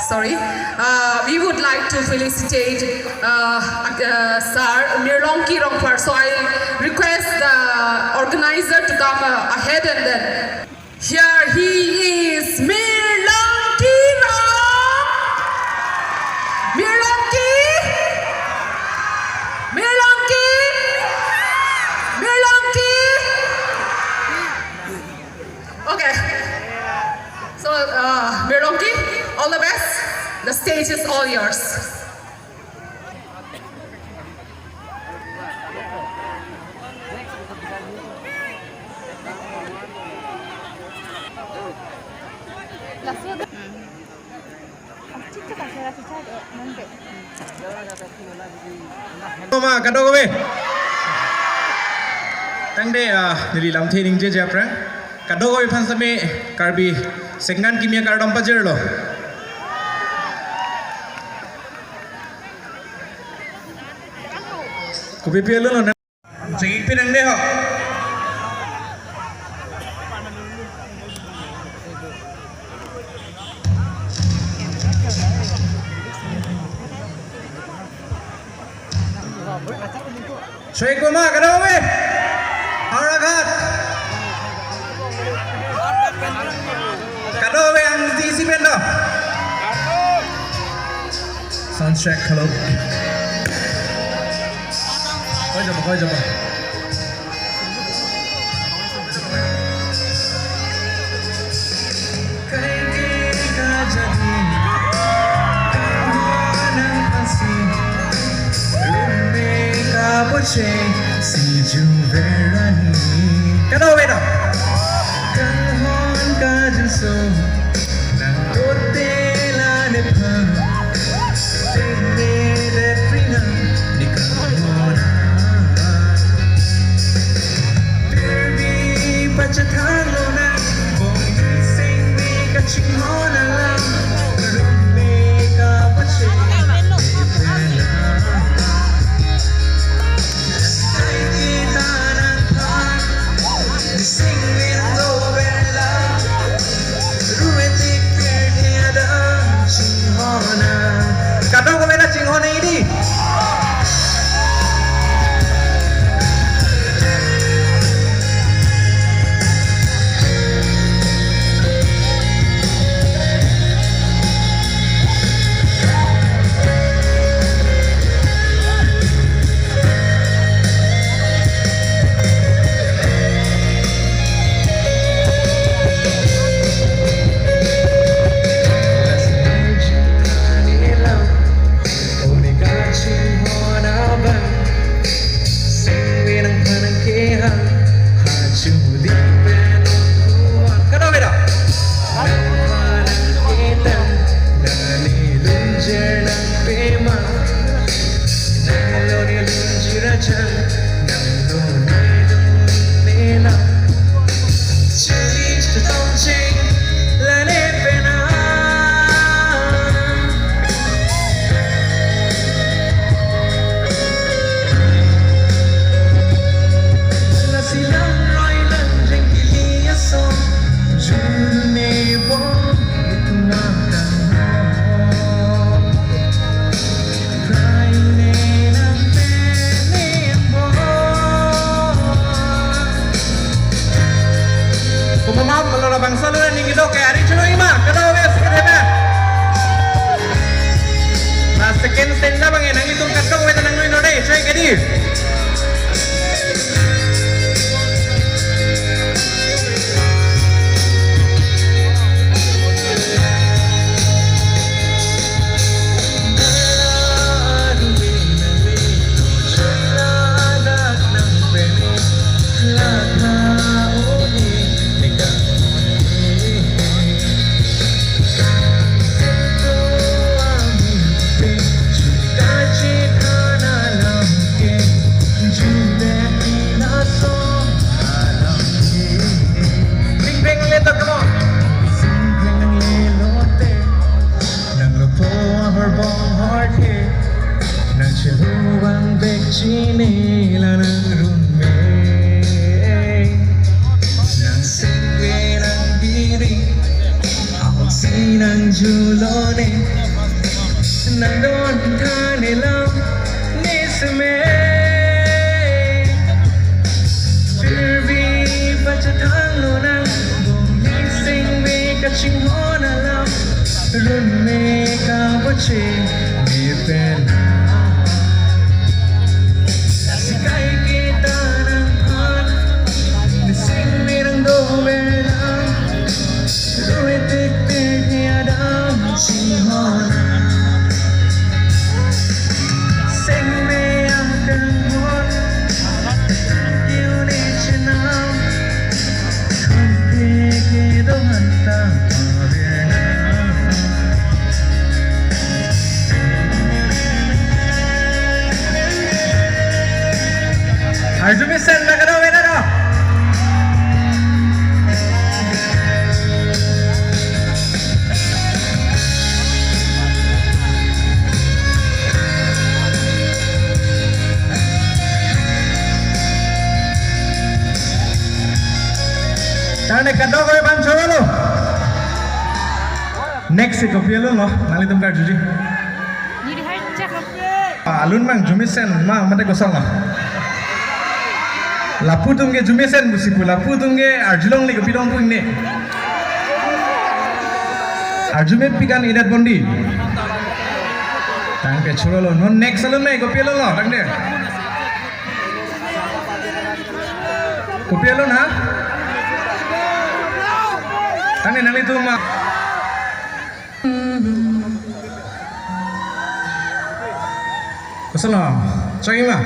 Sorry. We would like to felicitate Sir Nirlongki Rongpar. So I request the organizer to come ahead and then. Here he is, Nirlongki Rong. Nirlongki. Nirlongki. Nirlongki. Okay. So Nirlongki, all the best. The stage is all yours. Mà cả đâu về tăng đây nili làm thế ninh je japra cả đâu về phan same karbi sengan kimia kardam pajer lo kopi pia lo na segi pinang deh ho Soy Goma, kadawe, harakat, kadawe ang diisi benda. Sound check, hello. Kau jawab. Si juverani kado bedo kanhon kajun so nang tote la ne phang tene de prina nikamona baby pachthalo na bong sing me kachhona la rume ka pache Sing with no bella, Chinela ng roommate Nang singwe ng diri Ako sinang julone Nandun kanilang nisime Firbi pachatang nang Bumising may kachingho na lang Roommate ka bache Di pena Sikay kita ng pan Nising mirang dobelang Ruitik-tik niya dam Sihona Sing me ang kangon Unit siya nam Kantik ito hantang Pabirna Arjumisan na ka daw, Menano! Tane kado ko ban cholo. Next ko pielo no, nali tum kar juji. Ni hai check up. Alun mang jumisen ma mate gosal no. Lapu tungge jumisen musipu lapu tungge arjulong le bidong pun ne. Arjume pikan idat bondi. Tang ke cholo no next alun me ko pielo no tang de. Ko pielo na. Tane nali tu ma Kusala Chagi ma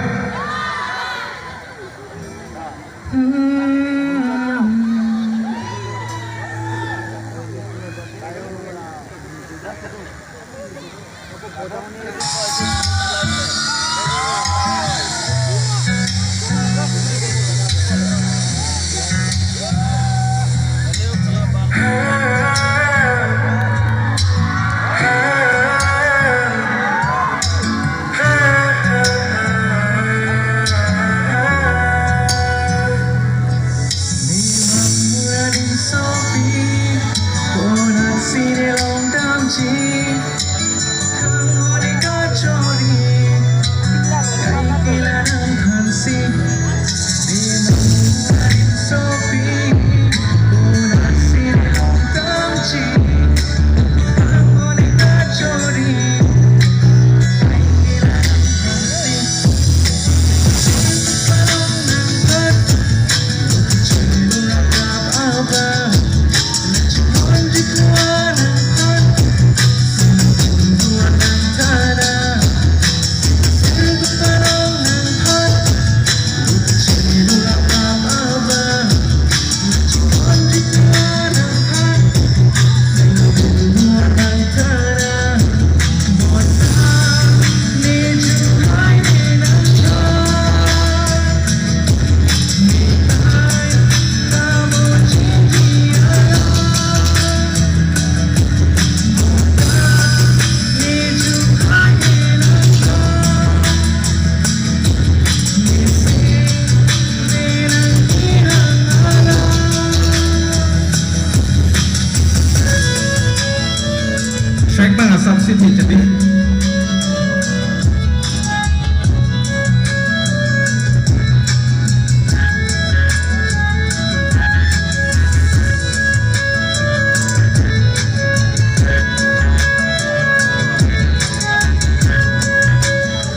Strike bang substitute jadi.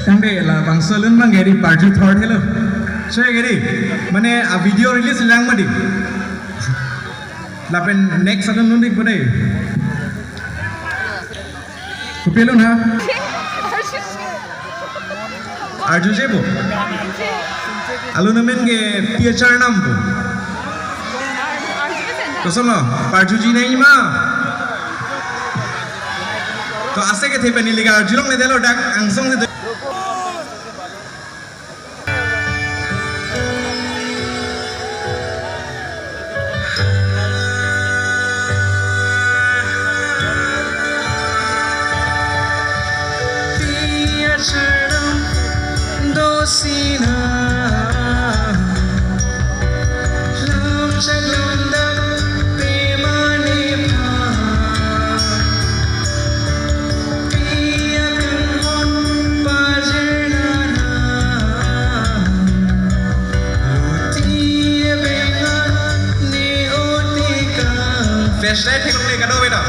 Tangge lah bangsa lun bang geri party third hello. Saya geri, mana a video release lang madi. Lapen next adon nunik pada. Kupelun ha? Arju jebo. Alunamen ge PHR nambo. Kosolo, parjuji nahi ma. To ase ke the pani liga arjulong le delo dak angsong se sina lam chaglanda premane bha piya kangon pajna luti benga ne otika flashlight thekle kado beta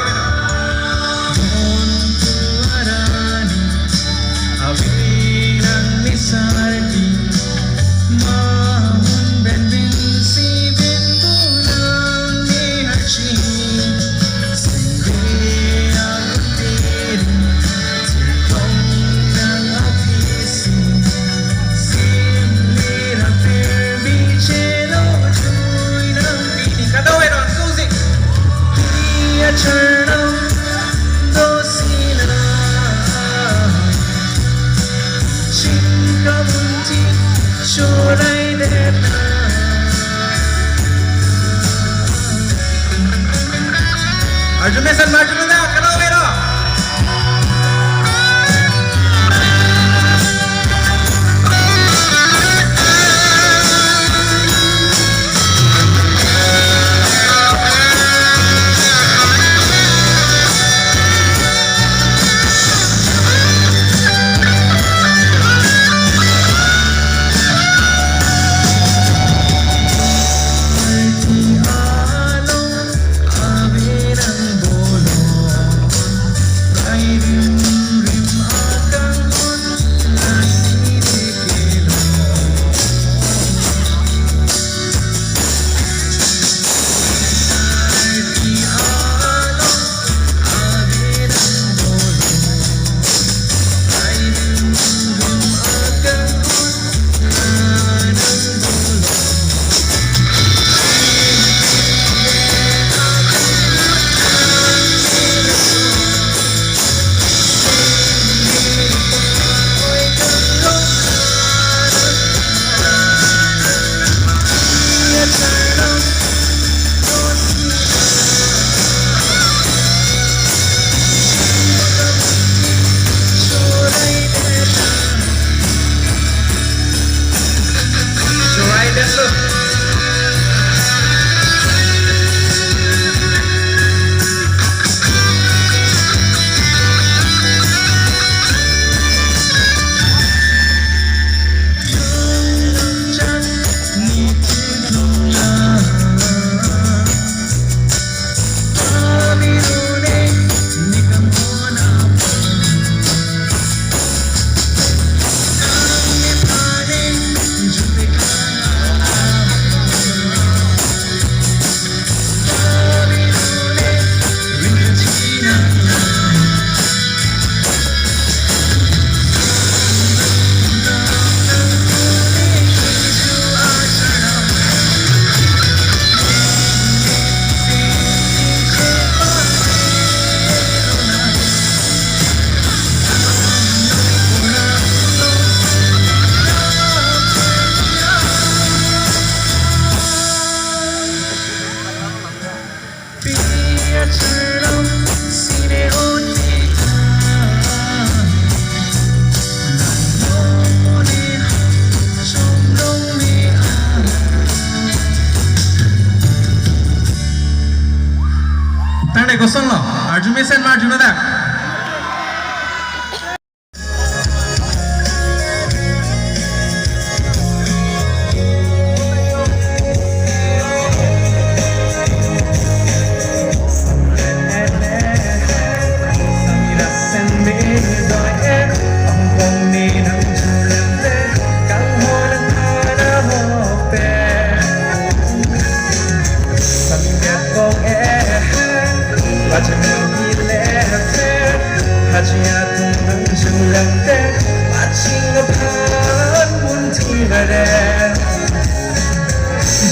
Sardi mahun bending si betulang ni hachi sendiri aku teri terkong nang afisi simlera perbicelo cuy nang pini kado eron susi dia chernam dosina Kabunti shorai dena Arjun Mason Marjun na karo pero Tane ko song lo Arjun Mason Marjun na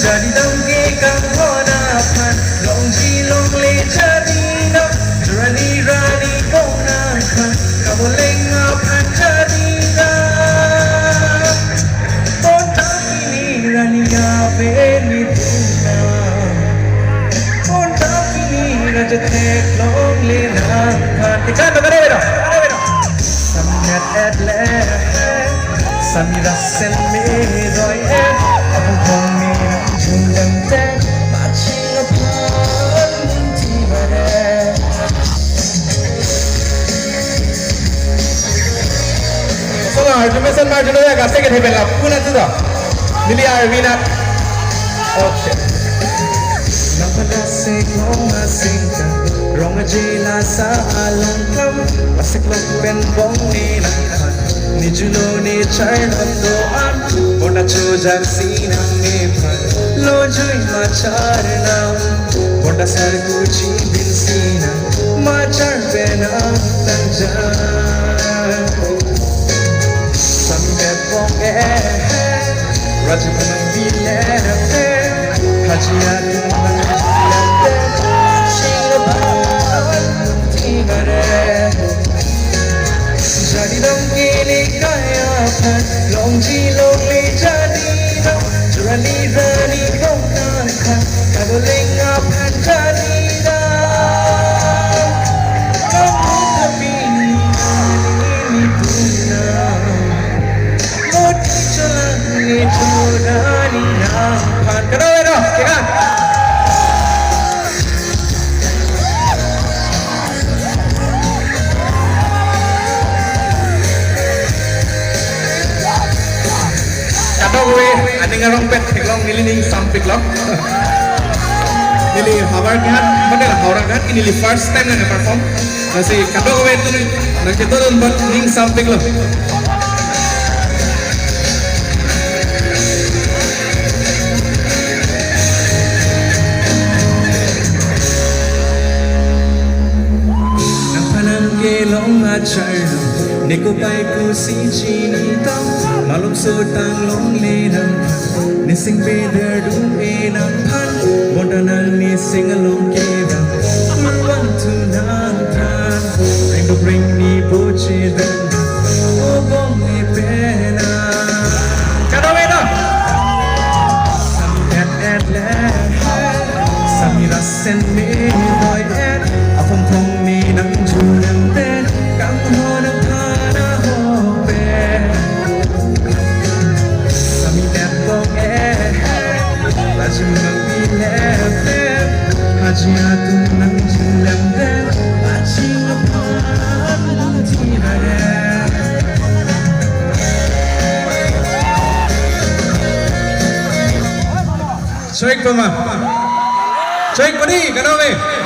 Jadi dongge kahona pan longji longle jadi na rani rani kona kan kabolenga pan jadi na Ponta kini rani ya beli tuna Ponta kini raja tek longle na kan Tikan to kadero Samnet at le Samirasen medoi Apung pongina jundam ten Matching upon Timare Solo Arjumesan Marjuno ya gase ke thebela puna tuda Nili Arvina Okay Nampana se konga singka Ronga jela sa alongkam Pasik lok ben bong ni nakhan Nijulo ni charnam doan Bona chojak sinam ni phan Lojui macharnam Bona sarguchi bin sinam Machar benam tanjan Sambe bong Rajapanang bilene Hajian Manjilante Shingapan Tingare Jadi dong gini kaya pan Longji longli jadi dong Jurani rani kong nangka Kaguling apan jadi dong Kamu tapi ini tunang Mod jalan ni jurani nampan Kenapa dah? Kira gue ada ngarong pet teklong nilining sampik lo nili hawar kan mana lah orang kan ini first time nang perform nasi kado gue itu nang kita don buat ning sampik lo nang panang gelong acar Niku pai ku si chini tang malum so tang long le nang nising beder du e nang phan bondanang ni sing along ke dang want to nang than bring ni bo che dang o bong ni pena kado we do sam at le samira sen me boy at afom thong ni nang chu nang ten kang ho nang Hajimang bilep Hajiatun nang jilemden Matching upon Timare Shoik pama Shoik padi, kenapa?